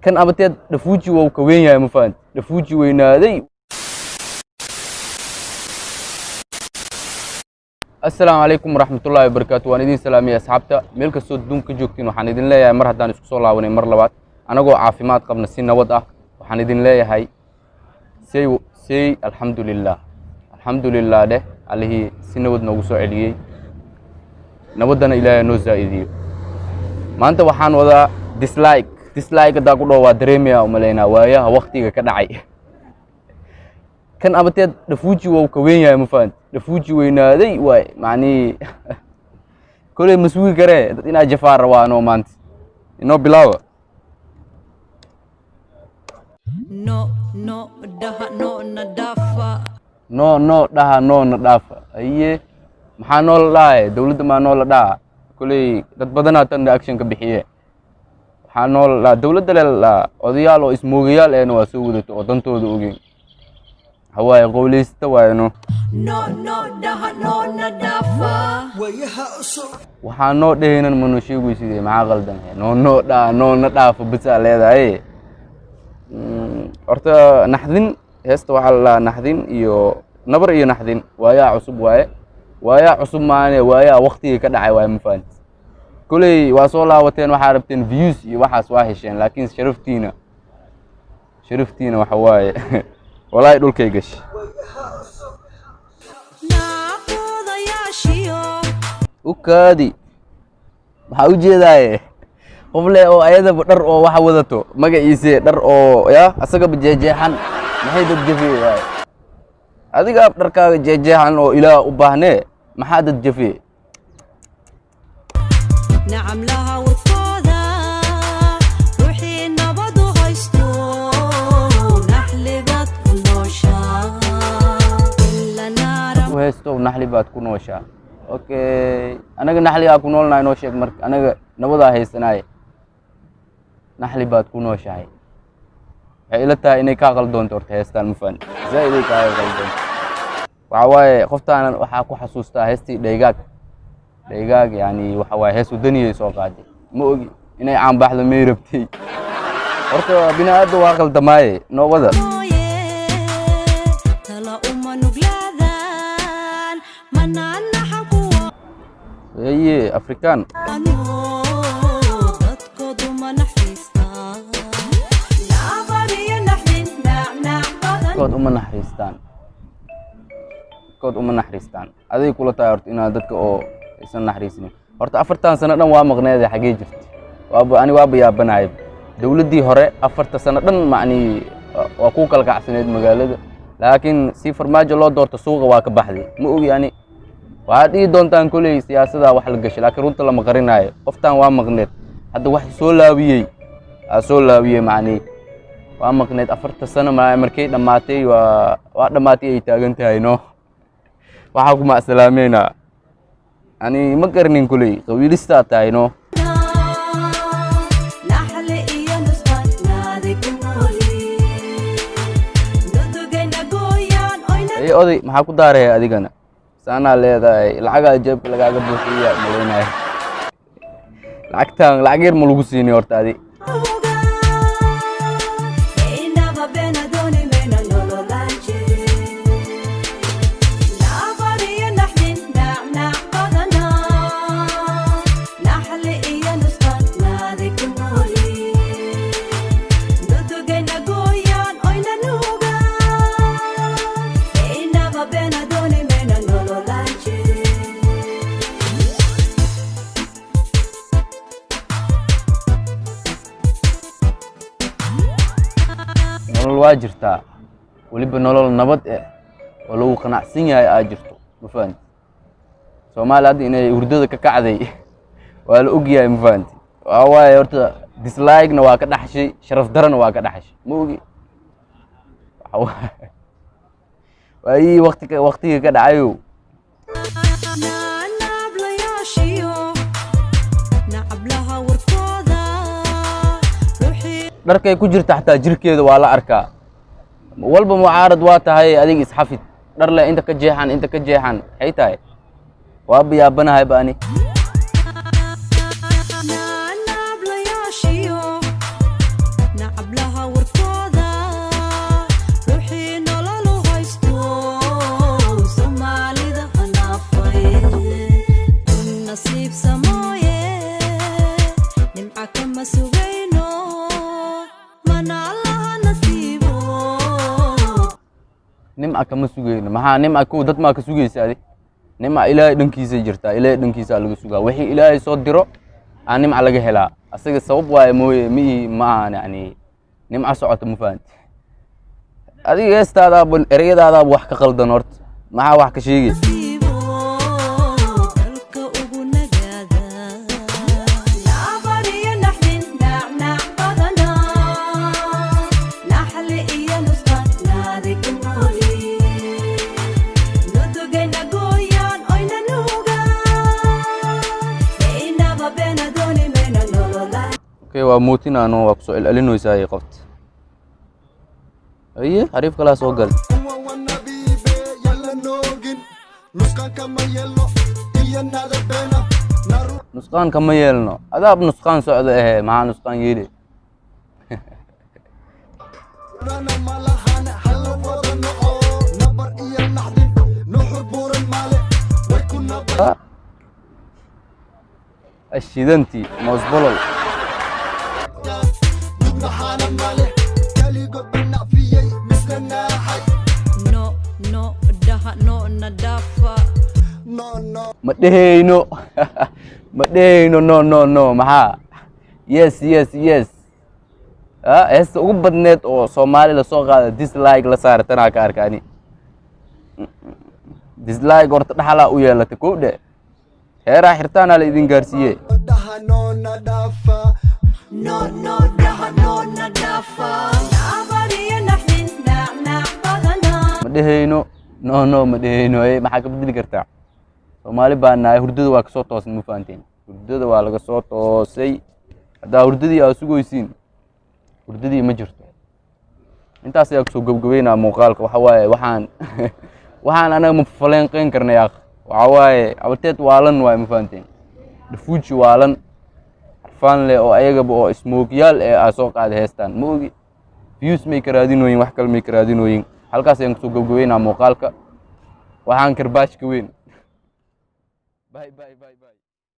kan abateed dhafuuji wuu ka weyn yahay ma fahanti dhafuuji weynaaday السلام عليكم ورحمة الله وبركاته وأنا دين سلامي أصحابتا ملك الصوت دون كجوكتين وحنا دين ليه مرة دان إسكو صلاة وني مرة لبات أنا جو عافيمات قبل السنة وضع وحنا دين ليه هاي سي الحمد لله ده عليه سنة ود نوسو عليه نودنا إلى نوزا إذي ما أنت وحنا وضع ديسلايك دا كله ودريميا وملينا ويا وقتي كدعي kan abateed dhafuuji wuu ka weyn yahay ma fahanti dhafuuji weynaaday way macni kulay mas'uul kare dad ina jafaar rawaano maanta inoo bilaawa daha no nadafa aye maxaa noo la dhahay dawladda ma noo la dhaha kulay dad badan tan action ka bixiye waxaa noo la dawladda la odayaal oo ismoogayaal ee waa soo wadato oo dantooda ogeen هواي قوليست وينو waxaa noo dhehaynan mano sheegu sidee maxaa qaldan no nadaafo bisa leedahay horta naxdin heesta waxa la naxdin iyo nabar iyo naxdin waayaa cusub maane waayaa waqtiga ka dhacay waa ma fahanti kulay waa soo laawateen waxa rabteen views iyo waxaas waa hesheen laakiin sharaftiina waxa waaye والله يدول كيجش وكادي محاوجي ذاي قبله أو أيضا بدر أو واحد وذاته ما جيسي در أو يا أسقى بجيجان ما هي تجفي هذه قاب دركا جيجان أو إلى أباهنه ما حد تجفي نعم لها وفاذا روحي نبض غيستو وهستو نحلي بات كونوشا اوكي انا نحلي اكونول ناينو شيك مرك انا نبدا هيسناي نحلي بات كونوشا هي عيلتها اني كا قلدون تورت هيستان مفان زائد كا قلدون waxawaaye qoftaan waxa ku xasuustaa heestii dhaygaag yani waxawaaye hees wadaniye soo qaaday ma ogi inay aan baxdo meey rabtay horta binaad waa qaldamaaye noo wada ايه افريكان كود نحريستان هذه كلها تايرت إن دتك أو إنسان نحريسني horta afartan sano dhan waa maqneeday xagee jirtay waa yaabanahay dawladii hore afarta sano dhan macni waa ku kala kacsaneed magaalada laakiin si farmaajo loo doorto suuqa waa ka baxday ma ogi yani waxaad ii doontaan kulay siyaasadda wax la gashay laakiin runta lama qarinayo qoftaan waa maqneed hadda wax soo laabiyay macni waa maqneed afarta sano markay dhamaatay waa dhamaatay ay taagan tahay no waxa kuma salaameena ani ma garanin kulay qawiilista tahay no oday maxaa ku daaray adigana saana leedahay lacag jeebka lagaaga buuxiyaa maleenay lacag yar ma lagu siinay horta adi waa jirtaa waliba nolol nabad oo lagu qanacsan yahay aad jirto ma fahanti Soomaaliya inay hurdada ka kacday waa la og yahay ma fahanti waaye horta dislike na waa ka dhaxshay sharaf darana waa ka dhaxshay ma ogi waay waqtiga ka dhacayo dharkay ku jirta xataa jirkeeda waa la arkaa walba mucaarad waa tahay adig isxafid dhar le inta ka jeexan ay tahay waa biyaabanahay baani nimca kama sugayno maxaa nimca kow dad maa ka sugaysa adi nimca ilaahay dhankiisa jirtaa ilaahay dhankiisa laga sugaa wixii ilaahay soo diro aan nimca laga helaa asaga sabab waaye mooye ma aan yani nimca socota ma fahanti adiga heestaada ereyadaada wax ka qaldan horta maxaa wax ka sheegay اوكي وموتين انا واقصو الالينو يساي قفت اي حريف كلا سو قال نسقان كما يلنو اداب نسقان سعد ايه مع نسقان يلي الشيدنتي موزبلل مدهينو مدهينو نو maxaa yes heesta ugu badneed oo Soomaali la soo qaada dislike la saartana ka arkaani dislike horta dhaxala u yeelatay koowde heera xirtaana la idin gaarsiiyay madahayno no madahayno maxaa ka bedeli kartaa Soomaali baan nahay hurdada waa ka soo toosan ma fahanteen hurdada waa laga soo toosay hadaa hurdadii aad sugaysiin hurdadii ma jirto intaas ayaa ku soo gabagabeynaa muuqaalka waxa waaye waxaan anaga ma falanqeyn karnay waxa waaye abarteed waalan waay ma fahanteen dhafuuji waalan arfaan leh oo ayagaba oo smokeyaal ee soo qaad heestaan ma ogi views may karaadinooyin wax kale may karaadinooyin halkaas ayaan ku soo gabagabeynaa muuqaalka waxaan karbaashka weyn bye